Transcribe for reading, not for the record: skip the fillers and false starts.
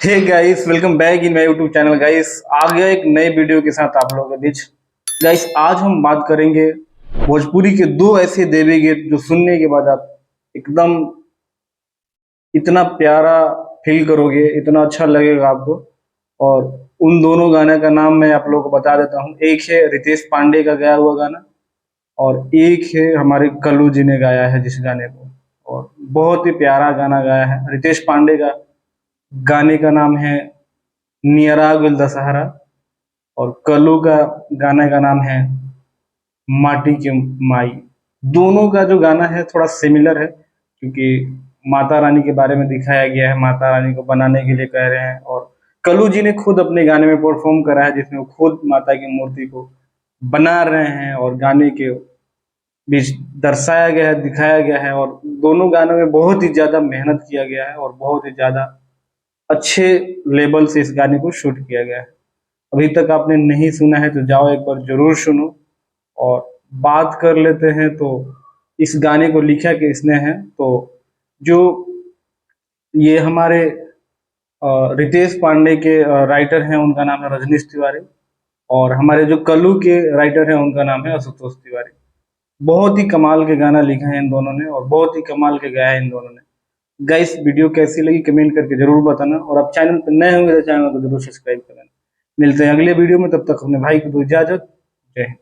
Hey guys, welcome back in my YouTube channel. Guys आ गया एक नए वीडियो के साथ आप लोगों के बीच। गाइस आज हम बात करेंगे भोजपुरी के दो ऐसे देवी गीत जो सुनने के बाद आप एकदम इतना प्यारा फील करोगे, इतना अच्छा लगेगा आपको। और उन दोनों गाने का नाम मैं आप लोगों को बता देता हूँ। एक है रितेश पांडे का गाया हुआ गाना और एक है हमारे कल्लू जी ने गाया है जिस गाने को। और बहुत ही प्यारा गाना गाया है। रितेश पांडे का गाने का नाम है नियरा गुल दशहरा और कल्लू का गाने का नाम है माटी की माई। दोनों का जो गाना है थोड़ा सिमिलर है क्योंकि माता रानी के बारे में दिखाया गया है, माता रानी को बनाने के लिए कह रहे हैं। और कल्लू जी ने खुद अपने गाने में परफॉर्म करा है जिसमें वो खुद माता की मूर्ति को बना रहे हैं और गाने के बीच दर्शाया गया है, दिखाया गया है। और दोनों गानों में बहुत ही ज्यादा मेहनत किया गया है और बहुत ही ज्यादा अच्छे लेवल से इस गाने को शूट किया गया है। अभी तक आपने नहीं सुना है तो जाओ एक बार जरूर सुनो। और बात कर लेते हैं तो इस गाने को लिखा किसने है, तो जो ये हमारे रितेश पांडे के राइटर हैं उनका नाम है रजनीश तिवारी। और हमारे जो कल्लू के राइटर हैं उनका नाम है आशुतोष तिवारी। बहुत ही कमाल के गाना लिखा है इन दोनों ने और बहुत ही कमाल के गाया है इन दोनों ने। गाइस वीडियो कैसी लगी कमेंट करके जरूर बताना और आप चैनल पर नए होंगे तो चैनल को जरूर सब्सक्राइब करना। मिलते हैं अगले वीडियो में, तब तक अपने भाई को दो इजाजत। जय हिंद।